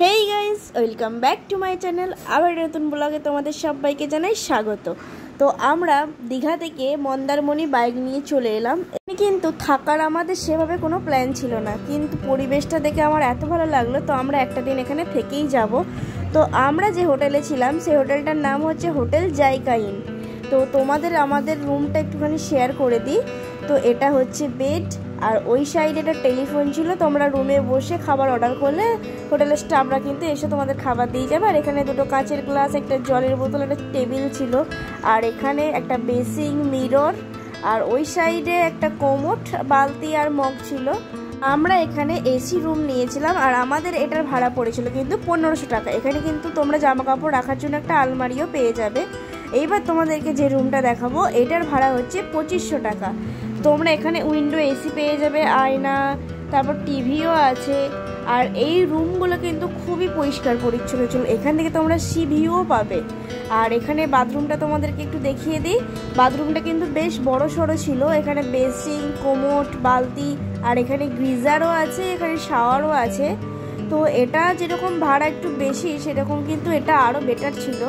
Hey guys, welcome back to my channel. আবার নতুন ব্লগে তোমাদের সবাইকে জানাই স্বাগত। তো আমরা দীঘা থেকে মন্দারমণি বাইক নিয়ে চলে এলাম। কিন্তু থাকার আমাদের সেভাবে কোনো প্ল্যান ছিল না, কিন্তু পরিবেশটা দেখে আমার এত ভালো লাগলো, তো আমরা একটা দিন এখানে থেকেই যাব। তো আমরা যে হোটেলে ছিলাম সেই হোটেলটার নাম হচ্ছে হোটেল জাইকা ইন। তো তোমাদের আমাদের রুমটা একটুখানি শেয়ার করে দিই। তো এটা হচ্ছে বেড, আর ওই সাইডে একটা টেলিফোন ছিল। তোমরা রুমে বসে খাবার অর্ডার করলে হোটেলের স্টাফরা কিন্তু এসে তোমাদের খাবার দিয়ে যাবে। আর এখানে দুটো কাঁচের গ্লাস, একটা জলের বোতল, একটা টেবিল ছিল। আর এখানে একটা বেসিং, মিরর, আর ওই সাইডে একটা কোমোড, বালতি আর মগ ছিল। আমরা এখানে এসি রুম নিয়েছিলাম, আর আমাদের এটার ভাড়া পড়েছিল কিন্তু 1500 টাকা। এখানে কিন্তু তোমরা জামা কাপড় রাখার জন্য একটা আলমারিও পেয়ে যাবে। এইবার তোমাদেরকে যে রুমটা দেখাবো এটার ভাড়া হচ্ছে 2500 টাকা। তোমরা এখানে উইন্ডো এসি পেয়ে যাবে, আয়না, তারপর টিভিও আছে। আর এই রুমগুলো কিন্তু খুবই পরিষ্কার পরিচ্ছন্ন ছিল। এখান থেকে তোমরা সি ভিউও পাবে। আর এখানে বাথরুমটা তোমাদেরকে একটু দেখিয়ে দিই। বাথরুমটা কিন্তু বেশ বড় সড়ো ছিল। এখানে বেসিং, কোমোড, বালতি, আর এখানে গ্রিজারও আছে, এখানে শাওয়ারও আছে। তো এটা যেরকম ভাড়া একটু বেশি, সেরকম কিন্তু এটা আরও বেটার ছিল।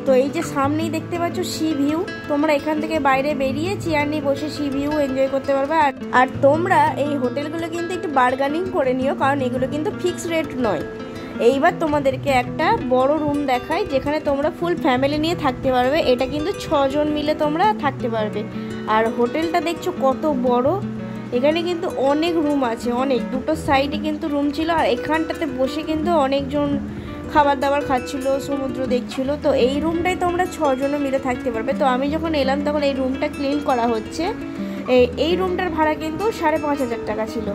তো এই যে সামনেই দেখতে পাচ্ছ সি ভিউ, তোমরা এখান থেকে বাইরে বেরিয়ে চেয়ার নিয়ে বসে সি ভিউ এনজয় করতে পারবে। আর তোমরা এই হোটেলগুলো কিন্তু একটু বার্গেনিং করে নিও, কারণ এগুলো কিন্তু ফিক্স রেট নয়। এইবার তোমাদেরকে একটা বড় রুম দেখাই, যেখানে তোমরা ফুল ফ্যামিলি নিয়ে থাকতে পারবে। এটা কিন্তু 6 জন মিলে তোমরা থাকতে পারবে। আর হোটেলটা দেখছো কত বড়। এখানে কিন্তু অনেক রুম আছে, অনেক, দুটো সাইডে কিন্তু রুম ছিল। আর এখানটাতে বসে কিন্তু অনেকজন খাবার দাবার খাচ্ছিল, সমুদ্র দেখছিল। তো এই রুমটাই তোমরা 6 জনে মিলে থাকতে পারবে। তো আমি যখন এলাম তখন এই রুমটা ক্লিন করা হচ্ছে। এই রুমটার ভাড়া কিন্তু 5500 টাকা ছিল।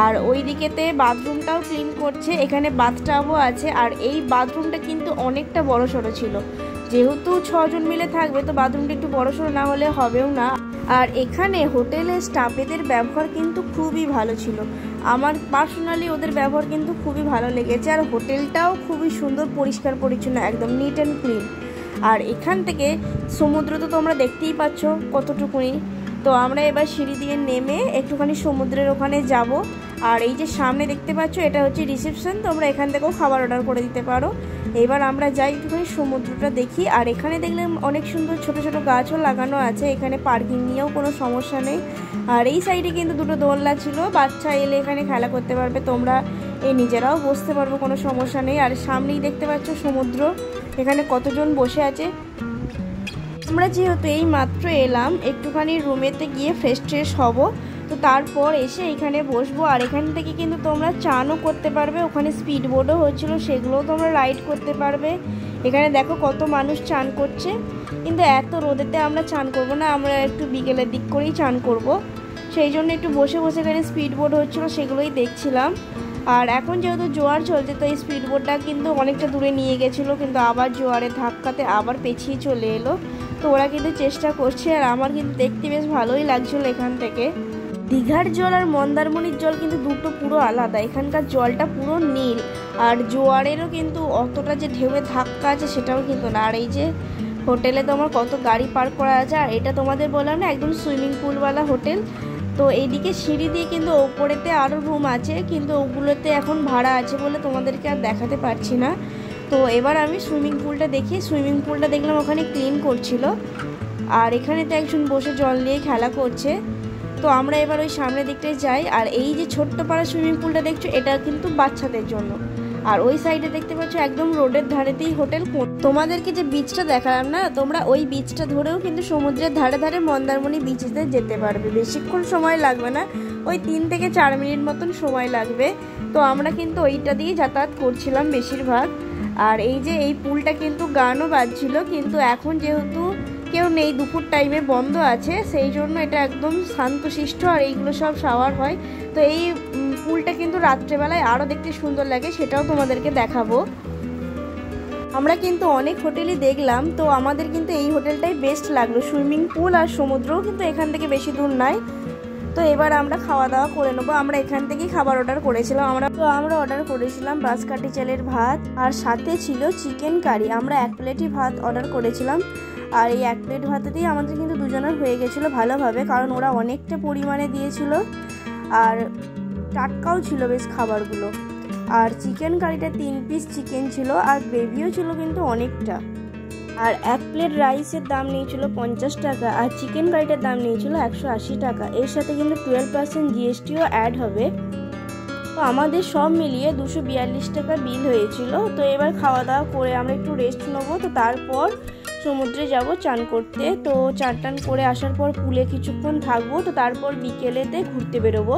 আর ওই দিকেতে বাথরুমটাও ক্লিন করছে, এখানে বাথটাবও আছে। আর এই বাথরুমটা কিন্তু অনেকটা বড় সড়ো ছিল। যেহেতু 6 জন মিলে থাকবে, তো বাথরুমটা একটু বড় সড়ো না হলে হবেও না। আর এখানে হোটেলের স্টাফেদের ব্যবহার কিন্তু খুবই ভালো ছিল। আমার পার্সোনালি ওদের ব্যবহার কিন্তু খুবই ভালো লেগেছে। আর হোটেলটাও খুবই সুন্দর, পরিষ্কার পরিচ্ছন্ন, একদম নিট অ্যান্ড ক্লিন। আর এখান থেকে সমুদ্র তো তোমরা দেখতেই পাচ্ছ কতটুকুনি। তো আমরা এবার সিঁড়ি দিয়ে নেমে একটুখানি সমুদ্রের ওখানে যাব। আর এই যে সামনে দেখতে পাচ্ছ এটা হচ্ছে রিসেপশন, তোমরা এখান থেকেও খাবার অর্ডার করে দিতে পারো। এবার আমরা যাই একটুখানি সমুদ্রটা দেখি। আর এখানে দেখলে অনেক সুন্দর ছোট ছোট গাছও লাগানো আছে। এখানে পার্কিং নিয়েও কোনো সমস্যা নেই। আর এই সাইডে কিন্তু দুটো দোলনা ছিল, বাচ্চা এলে এখানে খেলা করতে পারবে, তোমরা নিজেরাও বসতে পারবো, কোনো সমস্যা নেই। আর সামনেই দেখতে পাচ্ছ সমুদ্র, এখানে কতজন বসে আছে। আমরা যেহেতু এই মাত্র এলাম, একটুখানি রুমেতে গিয়ে ফ্রেশ ট্রেশ হব, তো তারপর এসে এখানে বসবো। আর এখান থেকে কিন্তু তোমরা চানও করতে পারবে। ওখানে স্পিড বোটও হচ্ছিলো, সেগুলোও তোমরা রাইড করতে পারবে। এখানে দেখো কত মানুষ চান করছে। কিন্তু এত রোদেতে আমরা চান করব না, আমরা একটু বিকেলের দিক করেই চান করব। সেই জন্য একটু বসে বসে এখানে স্পিড বোট হচ্ছিলো, সেগুলোই দেখছিলাম। আর এখন যেহেতু জোয়ার চলছে, তো এই স্পিড বোটটা কিন্তু অনেকটা দূরে নিয়ে গেছিলো, কিন্তু আবার জোয়ারের ধাক্কাতে আবার পেছিয়ে চলে এলো। তো ওরা কিন্তু চেষ্টা করছে। আর আমার কিন্তু দেখতে বেশ ভালোই লাগছিলো এখান থেকে। দীঘার জল আর মন্দারমণির জল কিন্তু দুটো পুরো আলাদা। এখানকার জলটা পুরো নীল, আর জোয়ারেরও কিন্তু অতটা যে ঢেউয়ের ধাক্কা আছে সেটাও কিন্তু না। আর এই যে হোটেলে তোমার কত গাড়ি পার্ক করা আছে। আর এটা তোমাদের বললাম না, একদম সুইমিং পুলওয়ালা হোটেল। তো এইদিকে সিঁড়ি দিয়ে কিন্তু ওপরেতে আরও রুম আছে, কিন্তু ওগুলোতে এখন ভাড়া আছে বলে তোমাদেরকে আর দেখাতে পারছি না। তো এবার আমি সুইমিং পুলটা দেখি। সুইমিং পুলটা দেখলাম ওখানে ক্লিন করছিল, আর এখানে তো একজন বসে জল নিয়ে খেলা করছে। তো আমরা এবার ওই সামনের দিকটায় যাই। আর এই যে ছোট্ট পাড়া সুইমিং পুলটা দেখছো, এটা কিন্তু বাচ্চাদের জন্য। আর ওই সাইডে দেখতে পাচ্ছ একদম রোডের ধারেতেই হোটেল। তোমাদেরকে যে বিচটা দেখালাম না, তোমরা ওই বিচটা ধরেও কিন্তু সমুদ্রের ধারে ধারে মন্দারমণি বিচেতে যেতে পারবে। বেশিক্ষণ সময় লাগবে না, ওই 3 থেকে 4 মিনিট মতন সময় লাগবে। তো আমরা কিন্তু ওইটা দিয়ে যাতায়াত করছিলাম বেশিরভাগ। আর এই যে এই পুলটা কিন্তু গানও বাজছিল, কিন্তু এখন যেহেতু কেউ নেই, দুপুর টাইমে বন্ধ আছে, সেই জন্য এটা একদম শান্তশিষ্ট। আর এইগুলো সব শাওয়ার হয়। তো এই পুলটা কিন্তু রাত্রেবেলায় আরও দেখতে সুন্দর লাগে, সেটাও তোমাদেরকে দেখাবো। আমরা কিন্তু অনেক হোটেলই দেখলাম, তো আমাদের কিন্তু এই হোটেলটাই বেস্ট লাগলো। সুইমিং পুল আর সমুদ্রও কিন্তু এখান থেকে বেশি দূর নাই। তো এবার আমরা খাওয়া দাওয়া করে নেবো। আমরা এখান থেকেই খাবার অর্ডার করেছিলাম। আমরা অর্ডার করেছিলাম বাঁশকাঠি চালের ভাত, আর সাথে ছিল চিকেন কারি। আমরা 1 প্লেটই ভাত অর্ডার করেছিলাম। আর এই 1 প্লেট ভাতে দিয়ে আমাদের কিন্তু দুজনের হয়ে গেছিলো ভালোভাবে, কারণ ওরা অনেকটা পরিমাণে দিয়েছিল। আর টাটকাও ছিল বেশ খাবারগুলো। আর চিকেন কারিটা 3 পিস চিকেন ছিল, আর গ্রেভিও ছিল কিন্তু অনেকটা। আর 1 প্লেট রাইসের দাম নিয়েছিল 50 টাকা, আর চিকেন কারিটার দাম নিয়েছিল 180 টাকা। এর সাথে কিন্তু 12% জিএসটিও অ্যাড হবে। তো আমাদের সব মিলিয়ে 242 টাকা বিল হয়েছিল। তো এবার খাওয়া দাওয়া করে আমরা একটু রেস্ট নেবো, তো তারপর সমুদ্রে যাব চান করতে। তো চান টান করে আসার পর পুলে কিছুক্ষণ থাকবো, তো তারপর বিকেলেতে ঘুরতে বেরোবো।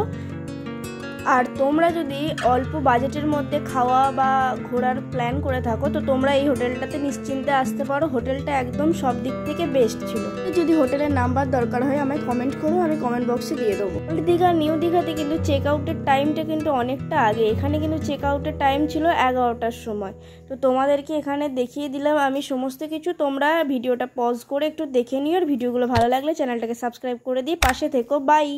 আর তোমরা যদি অল্প বাজেটের মধ্যে খাওয়া বা ঘোরার প্ল্যান করে থাকো, তো তোমরা এই হোটেলটাতে নিশ্চিন্তে আসতে পারো। হোটেলটা একদম সব দিক থেকে বেস্ট ছিল। যদি হোটেলের নাম্বার দরকার হয় আমায় কমেন্ট করো, আমি কমেন্ট বক্সে দিয়ে দেবো। ওল্ড দীঘা নিউ দীঘাতে কিন্তু চেক আউটের টাইমটা কিন্তু অনেকটা আগে। এখানে কিন্তু চেক আউটের টাইম ছিল 11টার সময়। তো তোমাদেরকে এখানে দেখিয়ে দিলাম আমি সমস্ত কিছু। তোমরা ভিডিওটা পজ করে একটু দেখে নিও, আর ভিডিওগুলো ভালো লাগলে চ্যানেলটাকে সাবস্ক্রাইব করে দিয়ে পাশে থেকো। বাই।